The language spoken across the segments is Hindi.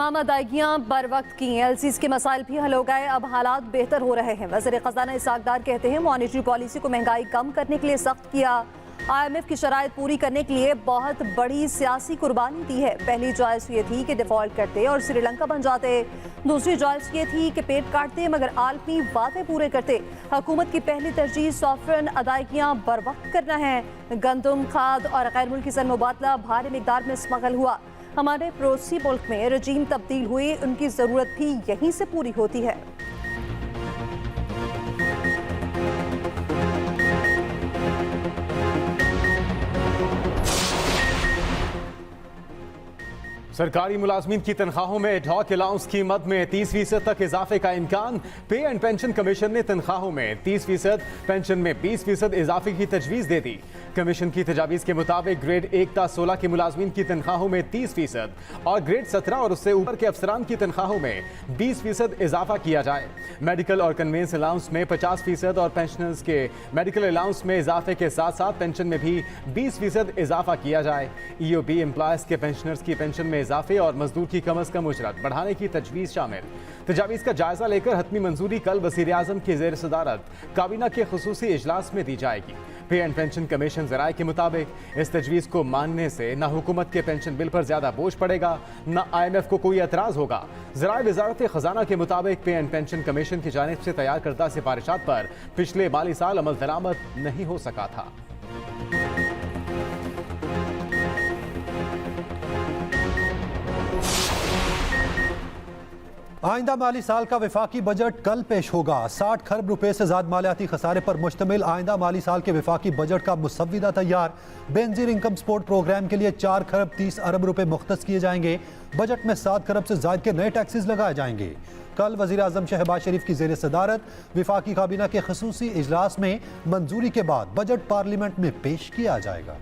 तमाम अदायगियां बर वक्त की। एलसीज के मसाइल भी हल हो गए, अब हालात बेहतर हो रहे हैं। वज़ीर ख़ज़ाना इसाक डार कहते हैं मॉनेटरी पॉलिसी को महंगाई कम करने के लिए सख्त किया, IMF की शराइत पूरी करने के लिए बहुत बड़ी सियासी कुर्बानी दी है। पहली चॉइस ये थी कि डिफ़ॉल्ट करते और श्रीलंका बन जाते, दूसरी चॉइस ये थी कि पेट काटते मगर आलमी वादे पूरे करते। हुकूमत की पहली तरजीह सॉफ्टवेयर अदायगियां बर वक्त करना है। गंदम, खाद और गैर मुल्की सन मुबादला भारी मिकदार में स्मगल हुआ। हमारे पड़ोसी मुल्क में रजीम तब्दील हुई, उनकी ज़रूरत भी यहीं से पूरी होती है। सरकारी मुलाजमीन की तनख्वाहों में एडहॉक अलाउंस कीमत में 30% तक इजाफे का इम्कान। पे एंड पेंशन कमीशन ने तनख्वाहों में 30%, पेंशन में 20% इजाफे की तजवीज़ दे दी। कमीशन की तजावीज़ के मुताबिक ग्रेड 1 ता 16 के मुलाजमीन की तनख्वाहों में 30% और ग्रेड 17 और उससे ऊपर के अफसरान की तनख्वाहों में 20% इजाफा किया जाए। मेडिकल और कन्वेंस अलाउंस में 50% और पेंशनर्स के मेडिकल अलाउंस में इजाफे के साथ साथ पेंशन में भी 20% इजाफा किया जाए। EOB एम्प्लॉयज़ के पेंशनर्स की पेंशन में इजाफे और मजदूर की कम अज़ कम उजरत बढ़ाने की तजवीज़ शामिल। तजावीज़ का जायजा लेकर हतमी मंजूरी कल वज़ीर आज़म की ज़ेर सदारत काबीना के खुसूसी इजलास में दी जाएगी। पे एंड पेंशन कमीशन ज़राए के मुताबिक इस तजवीज़ को मानने से न हुकूमत के पेंशन बिल पर ज़्यादा बोझ पड़ेगा, न IMF को कोई एतराज़ होगा। ज़राए वज़ारत ख़ज़ाना के मुताबिक पे एंड पेंशन कमीशन की जानिब से तैयार करदा सिफारिशात पर पिछले माली साल अमल दरामद नहीं हो सका था। आइंदा माली साल का वफाकी बजट कल पेश होगा। 60 खरब रुपए से ज्यादा मालियाती खसारे पर मुश्तमिल आइंदा माली साल के वफाकी बजट का मुसव्विदा तैयार। बेनजीर इनकम सपोर्ट प्रोग्राम के लिए 4 खरब 30 अरब रुपए मुख्तस किए जाएंगे। बजट में 7 खरब से ज्यादा के नए टैक्सेस लगाए जाएंगे। कल वज़ीर आज़म शहबाज शरीफ की ज़ेर सदारत वफाकी काबीना के खुसूसी इजलास में मंजूरी के बाद बजट पार्लियामेंट में पेश किया जाएगा।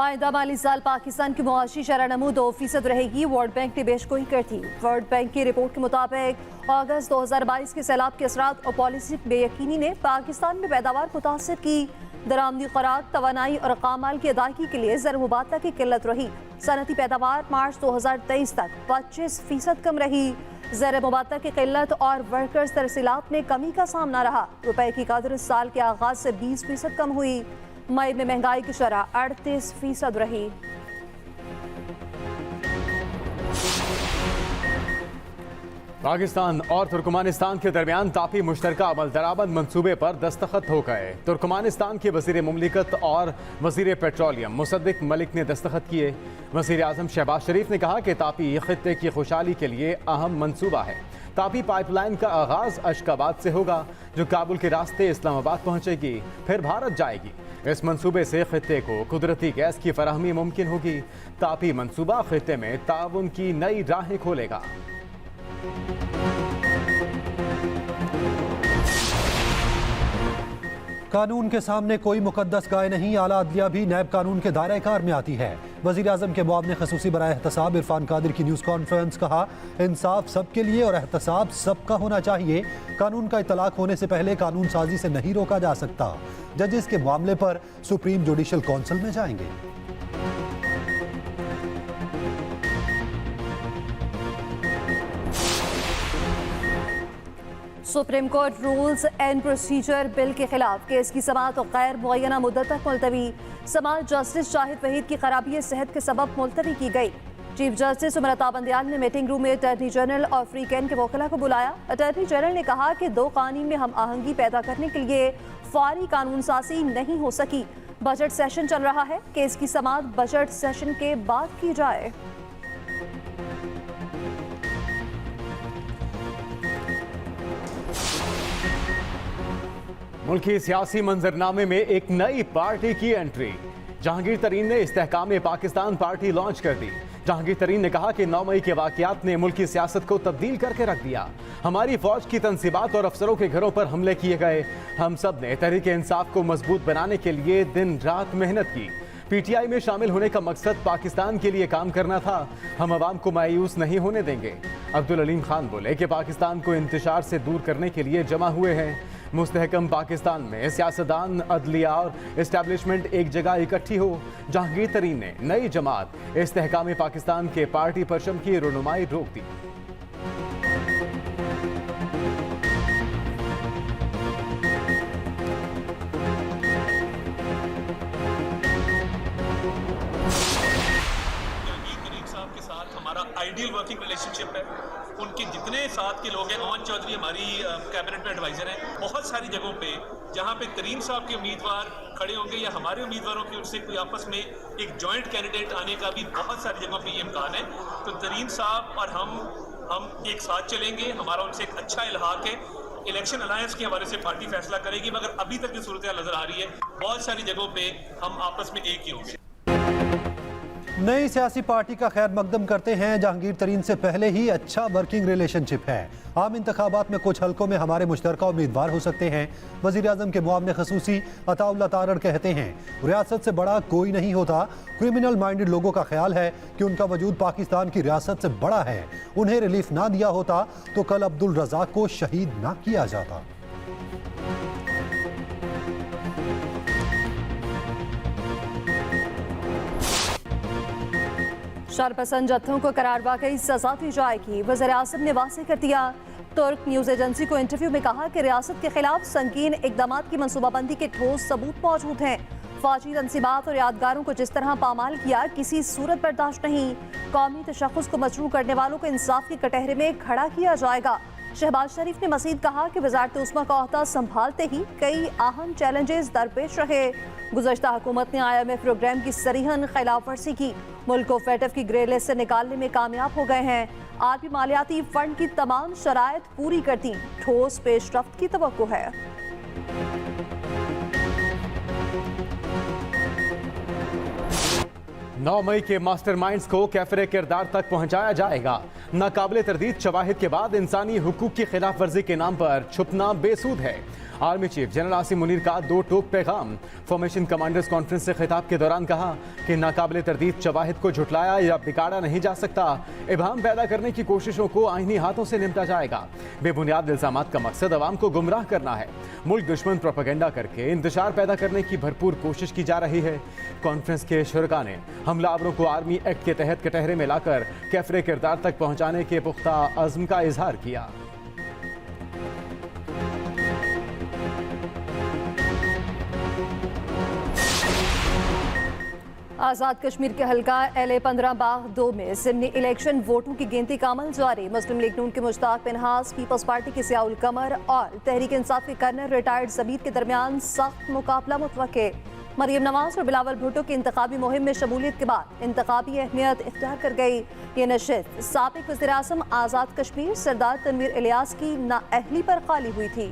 आइंदा माली साल पाकिस्तान की मुआशी शरह नमू 2% रहेगी, वर्ल्ड बैंक ने पेशगोई कर थी। वर्ल्ड बैंक की रिपोर्ट के मुताबिक अगस्त 2022 के सैलाब के असरात और पॉलिसी बेयकीनी ने पाकिस्तान में पैदावार मुतासर की। दरामदी खुराक, तवानाई और कामाल की अदायगी के लिए ज़र मुबादला की किल्लत रही। सनती पैदावार मार्च 2023 तक 25% कम रही। ज़र मुबादला की किल्लत और वर्कर्स तरसीलात में कमी का सामना रहा। रुपए की कदर इस साल के आगाज से 20% कम हुई। मई में महंगाई की शरह 38% रही। पाकिस्तान और तुर्कमानिस्तान के दरमियान तापी मुश्तरका अमल दरामद मंसूबे पर दस्तखत हो गए। तुर्कमानिस्तान के वज़ीर मुमलिकत और वज़ीर पेट्रोलियम मुसद्दिक मलिक ने दस्तखत किए। वज़ीर आज़म शहबाज शरीफ ने कहा कि तापी खित्ते की खुशहाली के लिए अहम मंसूबा है। तापी पाइपलाइन का आगाज अशकाबाद से होगा, जो काबुल के रास्ते इस्लामाबाद पहुंचेगी, फिर भारत जाएगी। इस मंसूबे से खित्ते को कुदरती गैस की फराहमी मुमकिन होगी। तापी मंसूबा खित्ते में ताउन की नई राहें खोलेगा। कानून के सामने कोई मुकद्दस गाय नहीं, आला अदलिया भी नैब कानून के दायरे कार में आती है। वज़ीर आज़म के मुआवने खसूसी बराए एहतसाब इरफान कादिर की न्यूज़ कॉन्फ्रेंस। कहा, इंसाफ सबके लिए और एहतसाब सबका होना चाहिए। कानून का इतलाक होने से पहले कानून साजी से नहीं रोका जा सकता। जजेस के मामले पर सुप्रीम जुडिशल काउंसिल में जाएंगे। Supreme court rules and procedure bill के खिलाफ केस की समाअत और गैर मुअय्यना मुद्दत तक मुलतवी। समाअत जस्टिस शाहिद वहीद की खराबी सेहत के सबब मुलतवी की गई। चीफ जस्टिस उमरता बंदियाल ने मीटिंग रूम में अटॉर्नी जनरल और फ्री कैन के वकीला को बुलाया। अटॉर्नी जनरल ने कहा कि 2 कानून में हम आहंगी पैदा करने के लिए फौरी कानून साजी नहीं हो सकी। बजट सेशन चल रहा है, केस की समाअत बजट सेशन के बाद की जाए। मुल्की सियासी मंजरनामे में एक नई पार्टी की एंट्री। जहांगीर तरीन ने इस्तेहकाम पाकिस्तान पार्टी लॉन्च कर दी। जहांगीर तरीन ने कहा कि 9 मई के वाकयात ने मुल्की सियासत को तब्दील करके रख दिया। हमारी फौज की तनसीबात और अफसरों के घरों पर हमले किए गए। हम सब ने तहरीक इंसाफ को मजबूत बनाने के लिए दिन रात मेहनत की। PTI में शामिल होने का मकसद पाकिस्तान के लिए काम करना था। हम अवाम को मायूस नहीं होने देंगे। अब्दुल अलीम खान बोले कि पाकिस्तान को इंतशार से दूर करने के लिए जमा हुए हैं। मुस्तहकम पाकिस्तान में सियासतदान, अदलिया और इस्टेब्लिशमेंट एक जगह इकट्ठी हो। जहांगीर तरीन ने नई जमात इस्तेहकाम पाकिस्तान के पार्टी परचम की रुनुमाई रोक दी। आइडियल वर्किंग रिलेशनशिप है। उनके जितने साथ के लोग हैं, अमन चौधरी हमारी कैबिनेट में एडवाइजर हैं, बहुत सारी जगहों पे जहां पे तरीन साहब के उम्मीदवार खड़े होंगे या हमारे उम्मीदवारों की उनसे कोई आपस में एक जॉइंट कैंडिडेट आने का भी बहुत सारी जगहों पे ये इम्कान है। तो तरीन साहब और हम एक साथ चलेंगे। हमारा उनसे एक अच्छा इल्हाक है। इलेक्शन अलायंस के हवाले से पार्टी फैसला करेगी, मगर अभी तक जो सूरत नजर आ रही है, बहुत सारी जगहों पे हम आपस में एक ही होंगे। नई सियासी पार्टी का खैर मकदम करते हैं। जहांगीर तरीन से पहले ही अच्छा वर्किंग रिलेशनशिप है। आम इंतखाबात में कुछ हलकों में हमारे मुश्तरका उम्मीदवार हो सकते हैं। वज़ीर आज़म के मुआविन खसूसी अताउल्लाह तारड़ कहते हैं, रियासत से बड़ा कोई नहीं होता। क्रिमिनल माइंडेड लोगों का ख्याल है कि उनका वजूद पाकिस्तान की रियासत से बड़ा है। उन्हें रिलीफ ना दिया होता तो कल अब्दुल रज़ाक को शहीद ना किया जाता। शरपसंद जत्थों को करार वाकई सजा दी जाएगी, वज़ीर आज़म ने वाज़ेह कर दिया। तुर्क न्यूज़ एजेंसी को इंटरव्यू में कहा कि रियासत के खिलाफ संगीन इकदामात की मनसूबाबंदी के ठोस सबूत मौजूद हैं। फौजी तंसीबात और यादगारों को जिस तरह पामाल किया, किसी सूरत बर्दाश्त नहीं। कौमी तशख़्ख़ुस को मजरूह करने वालों को इंसाफ के कटहरे में खड़ा किया जाएगा। शहबाज शरीफ ने मज़ीद कहा कि वज़ारत उस्मा का ओहदा संभालते ही कई अहम चैलेंजेस दरपेश रहे। गुज़श्ता हुकूमत ने IMF प्रोग्राम की सरीहन खिलाफ वर्जी की। मुल्क को फेटफ की ग्रे लिस्ट से निकालने में कामयाब हो गए हैं। आरबी मालियाती फंड की तमाम शराइत पूरी कर दी। ठोस पेशरफ्त की तवक्को है। 9 मई के मास्टरमाइंड्स को कैफरे किरदार तक पहुंचाया जाएगा। नाकाबिले तरदीद शवाहिद के बाद इंसानी हुकूक की खिलाफ वर्जी के नाम पर छुपना बेसूद है। Army chief general Asim Munir का 2 टोक पैगाम। फॉर्मेशन कमांडर्स कॉन्फ्रेंस से खिताब के दौरान कहा कि नाकाबिले तरदीद शवाहिद को झुटलाया या बिगाड़ा नहीं जा सकता। इबहम पैदा करने की कोशिशों को आईनी हाथों से निपटा जाएगा। बेबुनियाद इल्जामात का मकसद अवाम को गुमराह करना है। मुल्क दुश्मन प्रोपेगेंडा करके इंतशार पैदा करने की भरपूर कोशिश की जा रही है। कॉन्फ्रेंस के शुरका ने हमलावरों को आर्मी एक्ट के तहत कटहरे में लाकर कैफरे किरदार तक पहुंचाने के पुख्ता अज़्म का इजहार किया। आज़ाद कश्मीर के हल्का LA 15 बाग 2 में ज़िमनी इलेक्शन वोटों की गिनती का अमल जारी। मुस्लिम लीग नून के मुश्ताक मिनहास, पीपल्स पार्टी के सियाउल कमर और तहरीक इंसाफ के कर्नल रिटायर्ड ज़बीद के दरमियान सख्त मुकाबला मुतवक्के। मरियम नवाज और बिलावल भुट्टो की इंतखाबी मुहिम में शमूलियत के बाद इंतखाबी अहमियत इख्तियार कर गई। ये नशिस्त साबिक वज़ीर आज़म आज़ाद कश्मीर सरदार तनवीर इलियास की नाअहली पर खाली हुई थी।